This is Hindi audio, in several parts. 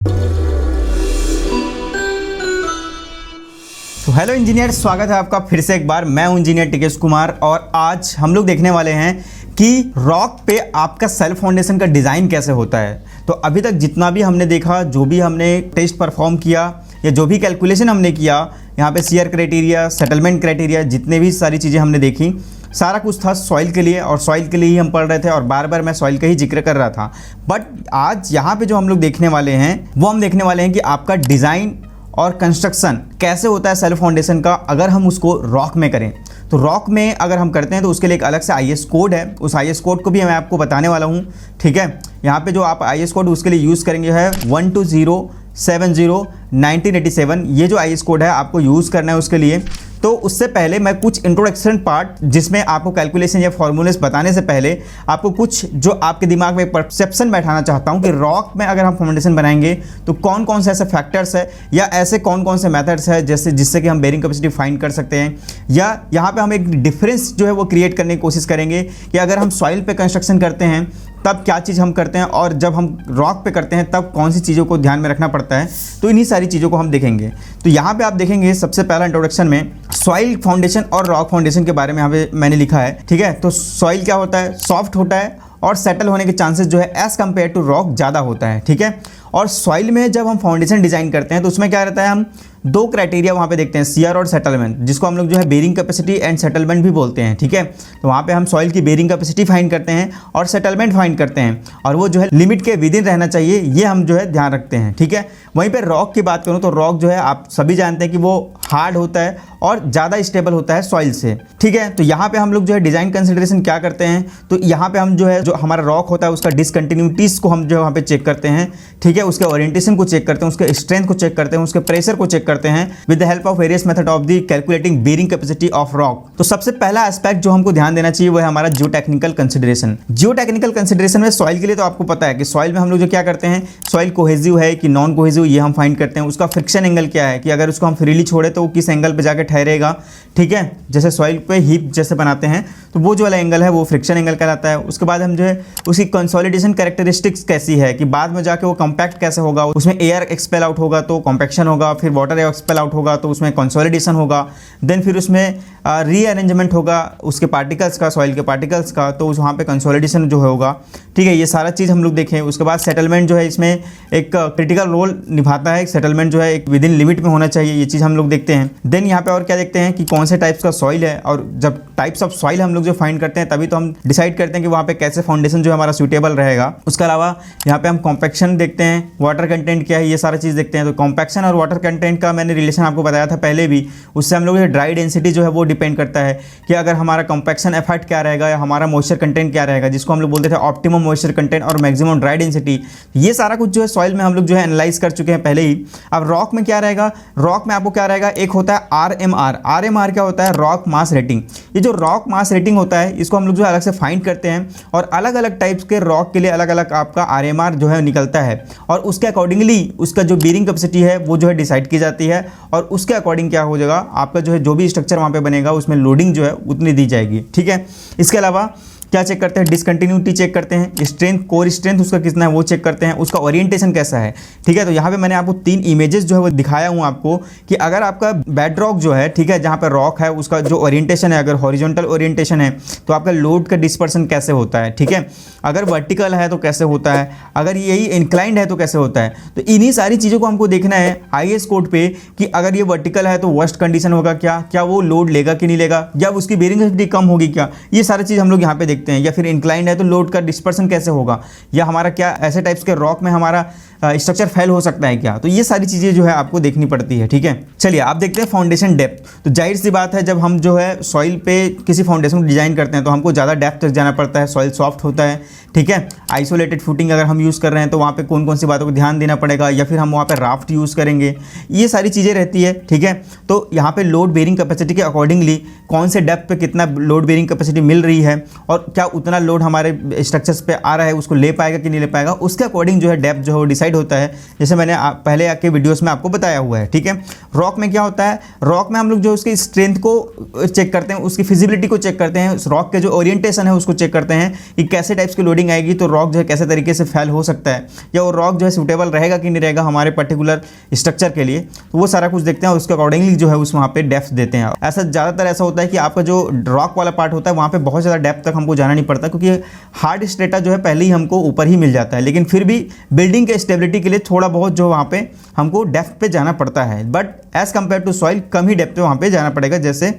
तो हेलो इंजीनियर, स्वागत है आपका फिर से एक बार। मैं हूं इंजीनियर टिकेश कुमार और आज हम लोग देखने वाले हैं कि रॉक पे आपका सेल्फ फाउंडेशन का डिज़ाइन कैसे होता है। तो अभी तक जितना भी हमने देखा, जो भी हमने टेस्ट परफॉर्म किया या जो भी कैलकुलेशन हमने किया, यहाँ पे शियर क्राइटेरिया, सेटलमेंट क्राइटेरिया, जितने भी सारी चीज़ें हमने देखी, सारा कुछ था सॉइल के लिए और सॉइल के लिए ही हम पढ़ रहे थे और बार बार मैं सॉइल का ही जिक्र कर रहा था। बट आज यहाँ पे जो हम लोग देखने वाले हैं वो हम देखने वाले हैं कि आपका डिज़ाइन और कंस्ट्रक्शन कैसे होता है सेल्फ फाउंडेशन का, अगर हम उसको रॉक में करें। तो रॉक में अगर हम करते हैं तो उसके लिए एक अलग से IS कोड है, उस IS कोड को भी मैं आपको बताने वाला हूँ। ठीक है, यहाँ पे जो आप IS कोड उसके लिए यूज़ करेंगे है 120701987। ये जो IS कोड है आपको यूज़ करना है उसके लिए। तो उससे पहले मैं कुछ इंट्रोडक्शन पार्ट, जिसमें आपको कैलकुलेशन या फॉर्मूलेस बताने से पहले आपको कुछ जो आपके दिमाग में परसेप्शन बैठाना चाहता हूं कि रॉक में अगर हम फाउंडेशन बनाएंगे तो कौन कौन से ऐसे फैक्टर्स है या ऐसे कौन कौन से मेथड्स है जिससे कि हम बेरिंग कैपेसिटी फाइंड कर सकते हैं, या यहाँ पे हम एक डिफरेंस जो है वो क्रिएट करने की कोशिश करेंगे कि अगर हम सॉइल पे कंस्ट्रक्शन करते हैं तब क्या चीज़ हम करते हैं और जब हम रॉक पे करते हैं तब कौन सी चीज़ों को ध्यान में रखना पड़ता है। तो इन्हीं सारी चीज़ों को हम देखेंगे। तो यहाँ पे आप देखेंगे सबसे पहला इंट्रोडक्शन में सॉइल फाउंडेशन और रॉक फाउंडेशन के बारे में यहाँ पे मैंने लिखा है। ठीक है, तो सॉइल क्या होता है, सॉफ्ट होता है और सेटल होने के चांसेस जो है एज़ कम्पेयर टू रॉक ज़्यादा होता है। ठीक है, और सॉइल में जब हम फाउंडेशन डिज़ाइन करते हैं तो उसमें क्या रहता है, हम दो क्राइटेरिया वहाँ पे देखते हैं, शियर और सेटलमेंट, जिसको हम लोग जो है बेरिंग कैपेसिटी एंड सेटलमेंट भी बोलते हैं। ठीक है, तो वहाँ पे हम सॉइल की बेरिंग कैपेसिटी फाइंड करते हैं और सेटलमेंट फाइंड करते हैं, और वो जो है लिमिट के विद इन रहना चाहिए, ये हम जो है ध्यान रखते हैं। ठीक है, वहीं पे रॉक की बात करूँ तो रॉक जो है आप सभी जानते हैं कि वो हार्ड होता है और ज़्यादा स्टेबल होता है सॉइल से। ठीक है, तो यहाँ पे हम लोग जो है डिज़ाइन कंसिडरेशन क्या करते हैं, तो यहाँ पे हम जो है जो हमारा रॉक होता है उसका डिसकंटिन्यूटीज़ को हम जो है वहाँ पे चेक करते हैं। ठीक है, उसके ओरिएंटेशन को चेक करते हैं, उसके स्ट्रेंथ को चेक करते हैं, उसके प्रेशर को चेक करते हैं with the help of various method of the calculating bearing capacity of rock. तो सबसे पहला एस्पेक्ट जो हमको ध्यान देना चाहिए वो है हमारा जियोटेक्निकल कंसिडरेशन। जियोटेक्निकल कंसिडरेशन में सॉइल के लिए तो आपको पता है कि सॉइल में हम लोग जो क्या करते हैं, सॉइल कोहेसिव है कि नॉन कोहेसिव, ये हम फाइंड करते हैं। उसका फ्रिक्शन एंगल क्या है कि अगर उसको हम फ्रीली छोड़े तो वो किस एंगल पे जाके ठहरेगा। ठीक है, जैसे सॉइल पे हीप जैसे बनाते हैं तो वो जो वाला एंगल है वो फ्रिक्शन एंगल कहलाता है। उसके बाद हम जो है उसकी कंसोलिडेशन कैरेक्टरिस्टिक्स कैसी है कि बाद में जाके वो कॉम्पैक्ट कैसे होगा, उसमें एयर एक्सपेल आउट होगा तो कॉम्पैक्शन होगा, फिर वाटर एक्सपेल आउट होगा तो उसमें कंसोलिडेशन होगा, देन फिर उसमें रीअरेंजमेंट होगा उसके पार्टिकल्स का, सॉइल के पार्टिकल्स का, तो वहाँ पे कंसोलिडेशन जो होगा। ठीक है, ये सारा चीज़ हम लोग देखें। उसके बाद सेटलमेंट जो है इसमें एक क्रिटिकल रोल निभाता है। सेटलमेंट जो है एक विद इन लिमिट में होना चाहिए, ये चीज़ हम लोग देखते हैं। देन यहाँ पे और क्या देखते हैं कि कौन से टाइप्स का सॉइल है, और जब टाइप्स ऑफ सॉइल हम लोग जो फाइंड करते हैं तभी तो हम डिसाइड करते हैं कि वहाँ पे कैसे फाउंडेशन जो है हमारा सूटेबल रहेगा। उसके अलावा यहाँ पे हम कॉम्पैक्शन देखते हैं, वाटर कंटेंट क्या है, ये सारा चीज़ देखते हैं। तो कॉम्पैक्शन और वाटर कंटेंट का मैंने रिलेशन आपको बताया था पहले भी, उससे हम लोग ड्राई डेंसिटी जो है वो डिपेंड करता है कि अगर हमारा कॉम्पैक्शन इफेक्ट क्या रहेगा या हमारा मॉइस्चर कंटेंट क्या रहेगा, जिसको हम लोग बोलते थे ऑप्टिमम मॉइस्चर कंटेंट और मैक्सिमम ड्राई डेंसिटी। ये सारा कुछ जो है सॉइल में हम लोग जो है एनालाइज कर चुके हैं पहले ही। अब रॉक में क्या रहेगा, रॉक में आपको क्या रहेगा, एक होता है RMR। RMR क्या होता है, रॉक मास रेटिंग। ये जो रॉक मास रेटिंग होता है इसको हम लोग जो है अलग से फाइंड करते हैं और अलग अलग टाइप्स के रॉक के लिए अलग अलग आपका RMR जो है निकलता है, और उसके अकॉर्डिंगली उसका जो बेरिंग कैपेसिटी है वो जो है डिसाइड की जाती है, और उसके अकॉर्डिंग क्या हो जाएगा आपका जो है जो भी स्ट्रक्चर वहाँ पे बनेगा उसमें लोडिंग जो है उतनी दी जाएगी। ठीक है, इसके अलावा क्या चेक करते हैं, डिसकंटिन्यूटी चेक करते हैं, स्ट्रेंथ, कोर स्ट्रेंथ उसका कितना है वो चेक करते हैं, उसका ओरिएंटेशन कैसा है। ठीक है, तो यहाँ पे मैंने आपको 3 इमेजेस जो है वो दिखाया हूँ आपको कि अगर आपका बेड रॉक जो है, ठीक है, जहाँ पे रॉक है उसका जो ओरिएंटेशन है, अगर हॉरिजॉन्टल ओरिएंटेशन है तो आपका लोड का डिस्पर्सन कैसे होता है। ठीक है, अगर वर्टिकल है तो कैसे होता है, अगर यही इंक्लाइंड है तो कैसे होता है। तो इन्हीं सारी चीज़ों को हमको देखना है IS कोड पे कि अगर ये वर्टिकल है तो वर्स्ट कंडीशन होगा क्या वो लोड लेगा कि नहीं लेगा, या उसकी बेरिंग कैपेसिटी कम होगी क्या, ये सारी चीज़ हम लोग यहाँ पे देखते हैं। या फिर इंक्लाइंड है तो लोड का डिस्पर्सन कैसे होगा, या हमारा क्या ऐसे टाइप्स के रॉक में हमारा स्ट्रक्चर फेल हो सकता है क्या। तो ये सारी चीज़ें जो है आपको देखनी पड़ती है। ठीक है, चलिए आप देखते हैं फाउंडेशन डेप्थ। तो जाहिर सी बात है जब हम जो है सॉइल पे किसी फाउंडेशन को डिजाइन करते हैं तो हमको ज़्यादा डेप्थ तक जाना पड़ता है, सॉइल सॉफ्ट होता है। ठीक है, आइसोलेटेड फुटिंग अगर हम यूज़ कर रहे हैं तो वहाँ पे कौन कौन सी बातों को ध्यान देना पड़ेगा, या फिर हम वहाँ पे राफ्ट यूज़ करेंगे, ये सारी चीज़ें रहती है। ठीक है, तो यहाँ पे लोड बेरिंग कैपेसिटी के अकॉर्डिंगली कौन से डेप्थ पे कितना लोड बेरिंग कैपेसिटी मिल रही है और क्या उतना लोड हमारे स्ट्रक्चर्स पे आ रहा है उसको ले पाएगा कि नहीं ले पाएगा, उसके अकॉर्डिंग जो है डेप्थ जो है वो डिसाइड स्लाइड होता है, जैसे मैंने पहले आके वीडियोस में आपको बताया हुआ है। ठीक है, रॉक में क्या होता है, रॉक में हम लोग जो उसकी स्ट्रेंथ को चेक करते हैं, उसकी फिजिबिलिटी को चेक करते हैं, उस रॉक के जो ओरिएंटेशन है उसको चेक करते हैं कि कैसे टाइप्स की लोडिंग आएगी तो रॉक जो है कैसे तरीके से फेल हो सकता है, या वो रॉक जो है सूटेबल रहेगा कि नहीं रहेगा हमारे पर्टिकुलर स्ट्रक्चर के लिए, तो वो सारा कुछ देखते हैं और उसके अकॉर्डिंगली जो है उस वहाँ पे डेप्थ देते हैं। ऐसा ज़्यादातर ऐसा होता है कि आपका जो रॉक वाला पार्ट होता है वहाँ पे बहुत ज़्यादा डेप्थ तक हमको जाना नहीं पड़ता, क्योंकि हार्ड स्ट्रेटा जो है पहले ही हमको ऊपर ही मिल जाता है, लेकिन फिर भी बिल्डिंग के स्टेबिलिटी के लिए थोड़ा बहुत जो वहाँ पे हमको डेप्थ पे जाना पड़ता है, but as compared to soil कम ही डेप्थ पे वहाँ पे जाना पड़ेगा। जैसे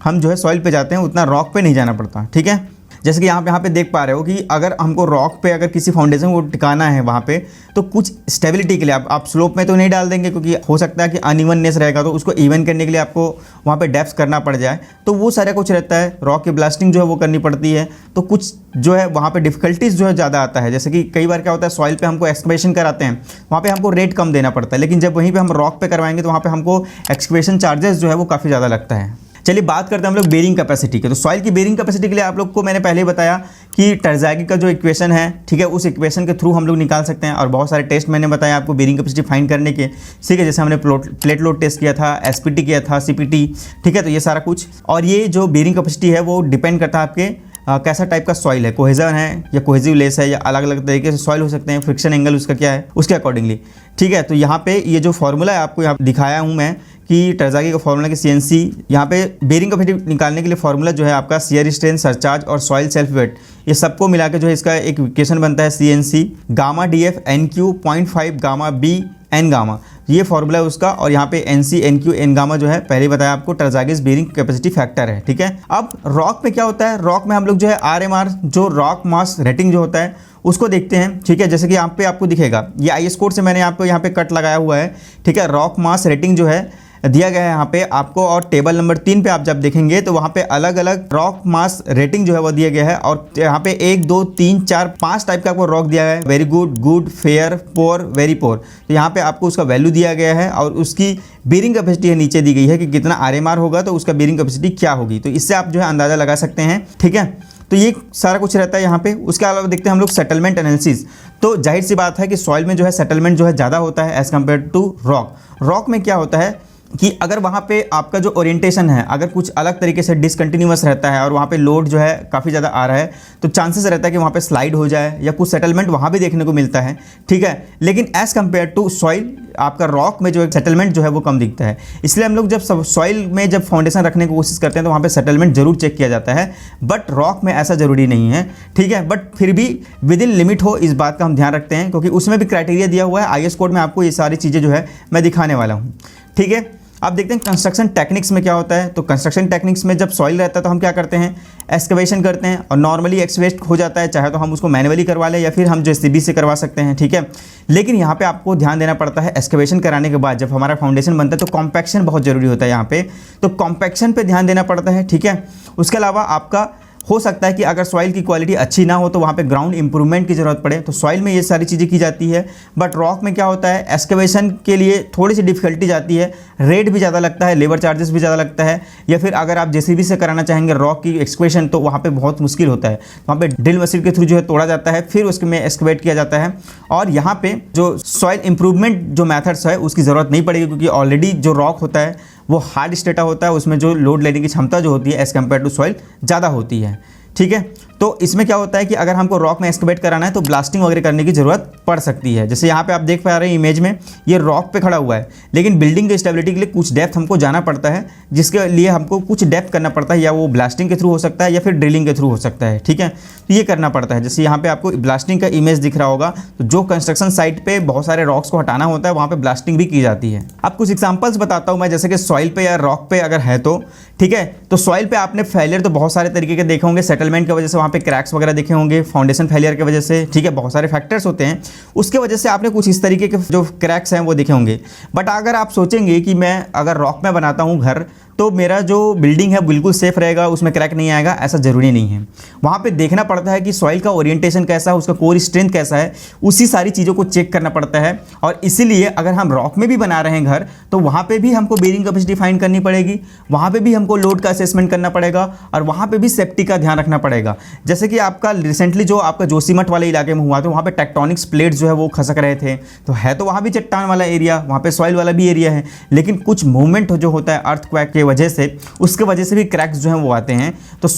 हम जो है सॉइल पे जाते हैं उतना रॉक पे नहीं जाना पड़ता। ठीक है, जैसे कि यहाँ पे देख पा रहे हो कि अगर हमको रॉक पे अगर किसी फाउंडेशन को टिकाना है वहाँ पे, तो कुछ स्टेबिलिटी के लिए आप स्लोप में तो नहीं डाल देंगे, क्योंकि हो सकता है कि अनइवननेस रहेगा, तो उसको इवन करने के लिए आपको वहाँ पे डेप्थ करना पड़ जाए, तो वो सारा कुछ रहता है। रॉक की ब्लास्टिंग जो है वो करनी पड़ती है, तो कुछ जो है वहाँ पे डिफिकल्टीज जो है ज़्यादा आता है। जैसे कि कई बार क्या होता है, सॉइल पे हमको एक्सकवेशन कराते हैं, वहाँ पे हमको रेट कम देना पड़ता है, लेकिन जब वहीं पे हम रॉक पे करवाएंगे तो वहाँ पे हमको एक्सकवेशन चार्जेस जो है वो काफ़ी ज़्यादा लगता है। चलिए बात करते हैं हम लोग बेरिंग कैपेसिटी के। तो सॉइल की बेरिंग कैपेसिटी के लिए आप लोग को मैंने पहले ही बताया कि टरज़ागी का जो इक्वेशन है, ठीक है, उस इक्वेशन के थ्रू हम लोग निकाल सकते हैं, और बहुत सारे टेस्ट मैंने बताया आपको बेरिंग कैपेसिटी फाइंड करने के। ठीक है, जैसे हमने प्लेट लोड टेस्ट किया था, एसपीटी किया था, सीपीटी, ठीक है, तो ये सारा कुछ। और ये जो बेरिंग कैपेसिटी है वो डिपेंड करता है आपके कैसा टाइप का सॉइल है, कोहेजन है या कोहेजिव लेस है, या अलग अलग तरीके से सॉइल हो सकते हैं, फ्रिक्शन एंगल उसका क्या है उसके अकॉर्डिंगली। ठीक है, तो यहाँ पे ये जो फॉर्मूला है आपको यहाँ दिखाया हूँ मैं कि टरज़ागी का फॉर्मूला की CNC, यहाँ पे बेरिंग कैपेसिटी निकालने के लिए फॉर्मूला जो है आपका शियर स्ट्रेंथ, सरचार्ज और सॉइल सेल्फ वेट, ये सबको मिला के जो है इसका एक इक्वेशन बनता है CNC gamma DF NQ 0.5 gamma B N gamma, ये फॉर्मूला है उसका। और यहाँ पे NC NQ N गामा जो है पहले बताया आपको टरज़ागीज़ बेरिंग कैपेसिटी फैक्टर है। ठीक है, अब रॉक में क्या होता है, रॉक में हम लोग जो है RMR जो रॉक मास रेटिंग जो होता है उसको देखते हैं। ठीक है, जैसे कि यहाँ पे आपको दिखेगा, ये IS कोड से मैंने आपको यहाँ पे कट लगाया हुआ है। ठीक है, रॉक मास रेटिंग जो है दिया गया है यहाँ पे आपको, और टेबल नंबर 3 पे आप जब देखेंगे तो वहाँ पे अलग अलग रॉक मास रेटिंग जो है वो दिया गया है, और यहाँ पे 1 2 3 4 5 टाइप का आपको रॉक दिया है, वेरी गुड, गुड, फेयर, पोर, वेरी पोर। तो यहाँ पे आपको उसका वैल्यू दिया गया है, और उसकी बेरिंग कैपेसिटी है नीचे दी गई है कि कितना RMR होगा तो उसका बेरिंग कैपेसिटी क्या होगी, तो इससे आप जो है अंदाज़ा लगा सकते हैं। ठीक है, तो ये सारा कुछ रहता है यहाँ पे। उसके अलावा देखते हैं हम लोग सेटलमेंट एनालिसिस। तो जाहिर सी बात है कि सॉइल में जो है सेटलमेंट जो है ज़्यादा होता है as compared to rock. Rock में क्या होता है कि अगर वहाँ पे आपका जो ओरिएंटेशन है अगर कुछ अलग तरीके से डिसकंटिन्यूअस रहता है और वहाँ पे लोड जो है काफ़ी ज़्यादा आ रहा है, तो चांसेस रहता है कि वहाँ पे स्लाइड हो जाए, या कुछ सेटलमेंट वहाँ भी देखने को मिलता है। ठीक है, लेकिन एज़ कम्पेयर टू सॉइल आपका रॉक में जो है सेटलमेंट जो है वो कम दिखता है। इसलिए हम लोग जब सॉइल में जब फाउंडेशन रखने की कोशिश करते हैं तो वहाँ पे सेटलमेंट जरूर चेक किया जाता है, बट रॉक में ऐसा ज़रूरी नहीं है। ठीक है, बट फिर भी विद इन लिमिट हो, इस बात का हम ध्यान रखते हैं, क्योंकि उसमें भी क्राइटेरिया दिया हुआ है। IS कोड में आपको ये सारी चीज़ें जो है मैं दिखाने वाला हूँ। ठीक है, अब देखते हैं कंस्ट्रक्शन टेक्निक्स में क्या होता है। तो कंस्ट्रक्शन टेक्निक्स में जब सॉइल रहता है तो हम क्या करते हैं, एक्सकवेशन करते हैं, और नॉर्मली एक्सकवेट हो जाता है, चाहे तो हम उसको मैनुअली करवा लें या फिर हम JCB से करवा सकते हैं। ठीक है, लेकिन यहाँ पे आपको ध्यान देना पड़ता है, एक्सकवेशन कराने के बाद जब हमारा फाउंडेशन बनता है तो कॉम्पैक्शन बहुत ज़रूरी होता है यहाँ पे, तो कॉम्पैक्शन पे ध्यान देना पड़ता है। ठीक है, उसके अलावा आपका हो सकता है कि अगर सॉइल की क्वालिटी अच्छी ना हो तो वहाँ पे ग्राउंड इंप्रूवमेंट की ज़रूरत पड़े, तो सॉइल में ये सारी चीज़ें की जाती है। बट रॉक में क्या होता है, एक्सकवेशन के लिए थोड़ी सी डिफिकल्टी जाती है, रेट भी ज़्यादा लगता है, लेबर चार्जेस भी ज़्यादा लगता है, या फिर अगर आप JCB से कराना चाहेंगे रॉक की एक्सकवेशन तो वहाँ पर बहुत मुश्किल होता है, वहाँ पर ड्रिल मशीन के थ्रू जो है तोड़ा जाता है, फिर उसमें एक्सकवेट किया जाता है। और यहाँ पर जो सॉइल इंप्रूवमेंट जो मैथड्स है उसकी ज़रूरत नहीं पड़ेगी, क्योंकि ऑलरेडी जो रॉक होता है वो हार्ड स्टेटा होता है, उसमें जो लोड लेने की क्षमता जो होती है एज़ कम्पेयर टू सॉइल ज़्यादा होती है। ठीक है, तो इसमें क्या होता है कि अगर हमको रॉक में एक्सकवेट कराना है तो ब्लास्टिंग वगैरह करने की ज़रूरत पड़ सकती है। जैसे यहाँ पे आप देख पा रहे हैं इमेज में, ये रॉक पे खड़ा हुआ है, लेकिन बिल्डिंग की स्टेबिलिटी के लिए कुछ डेप्थ हमको जाना पड़ता है, जिसके लिए हमको कुछ डेप्थ करना पड़ता है, या वो ब्लास्टिंग के थ्रू हो सकता है या फिर ड्रिलिंग के थ्रू हो सकता है। ठीक है, तो ये करना पड़ता है। जैसे यहाँ पे आपको ब्लास्टिंग का इमेज दिख रहा होगा, तो जो कंस्ट्रक्शन साइट पे बहुत सारे रॉक्स को हटाना होता है वहाँ पे ब्लास्टिंग भी की जाती है। अब कुछ एग्जांपल्स बताता हूँ मैं, जैसे कि सॉइल पे या रॉक पे अगर है तो ठीक है, तो सॉइल पे आपने फेलियर तो बहुत सारे तरीके के देखे होंगे, सेटलमेंट की वजह से वहाँ पे क्रैक्स वगैरह देखे होंगे, फाउंडेशन फेलियर की वजह से, ठीक है, बहुत सारे फैक्टर्स होते हैं, उसके वजह से आपने कुछ इस तरीके के जो क्रैक्स हैं वो देखे होंगे। बट अगर आप सोचेंगे कि मैं अगर रॉक में बनाता हूँ घर तो मेरा जो बिल्डिंग है बिल्कुल सेफ रहेगा, उसमें क्रैक नहीं आएगा, ऐसा ज़रूरी नहीं है। वहाँ पे देखना पड़ता है कि सॉइल का ओरिएंटेशन कैसा है, उसका कोर स्ट्रेंथ कैसा है, उसी सारी चीज़ों को चेक करना पड़ता है। और इसीलिए अगर हम रॉक में भी बना रहे हैं घर, तो वहाँ पे भी हमको बेयरिंग कैपेसिटी फाइंड करनी पड़ेगी, वहाँ पे भी हमको लोड का असेसमेंट करना पड़ेगा, और वहाँ पे भी सेफ्टी का ध्यान रखना पड़ेगा। जैसे कि आपका रिसेंटली जो आपका जोशीमठ वाले इलाके में हुआ, तो वहाँ पे टेक्टोनिक्स प्लेट्स जो है वो खसक रहे थे, तो है तो वहाँ भी चट्टान वाला एरिया, वहाँ पे सॉइल वाला भी एरिया है, लेकिन कुछ मूवमेंट जो होता है अर्थक्वेक की वजह से, उसके वजह से भी क्रैक्स जो हैं वो आते हैं। तो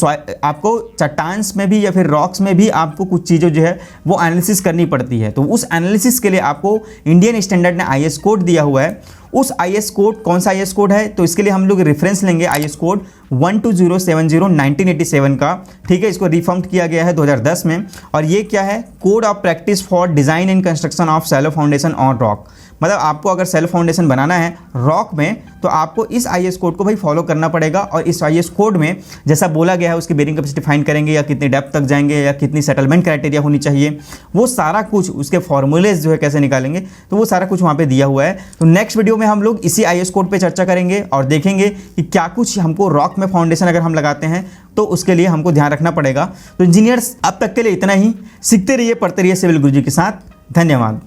आपको चट्टान्स में भी या फिर रॉक्स में भी आपको कुछ चीज़ें जो है वो एनालिसिस करनी पड़ती है। तो उस एनालिसिस के लिए आपको इंडियन स्टैंडर्ड ने IS कोड दिया हुआ है। उस IS कोड, कौन सा IS कोड है, तो इसके लिए हम लोग रेफरेंस लेंगे IS कोड 12070 1987 का, ठीक है। इसको रिफॉर्म्ड किया गया है 2010 में, और ये क्या है, code of practice for design and construction of shallow foundation on rock. मतलब आपको अगर शैलो फाउंडेशन बनाना है रॉक में, तो आपको इस IS कोड को भाई फॉलो करना पड़ेगा। और इस IS कोड में जैसा बोला गया है, उसकी बेयरिंग कैपेसिटी फाइंड करेंगे, या कितनी डेप्थ तक जाएंगे, या कितनी सेटलमेंट क्राइटेरिया होनी चाहिए, वो सारा कुछ, उसके फॉर्मूलेज जो है कैसे निकालेंगे, तो वो सारा कुछ वहाँ पे दिया हुआ है। तो नेक्स्ट वीडियो में हम लोग इसी IS कोड पे चर्चा करेंगे और देखेंगे कि क्या कुछ हमको रॉक में फाउंडेशन अगर हम लगाते हैं तो उसके लिए हमको ध्यान रखना पड़ेगा। तो इंजीनियर्स अब तक के लिए इतना ही। सीखते रहिए, पढ़ते रहिए सिविल गुरुजी के साथ। धन्यवाद।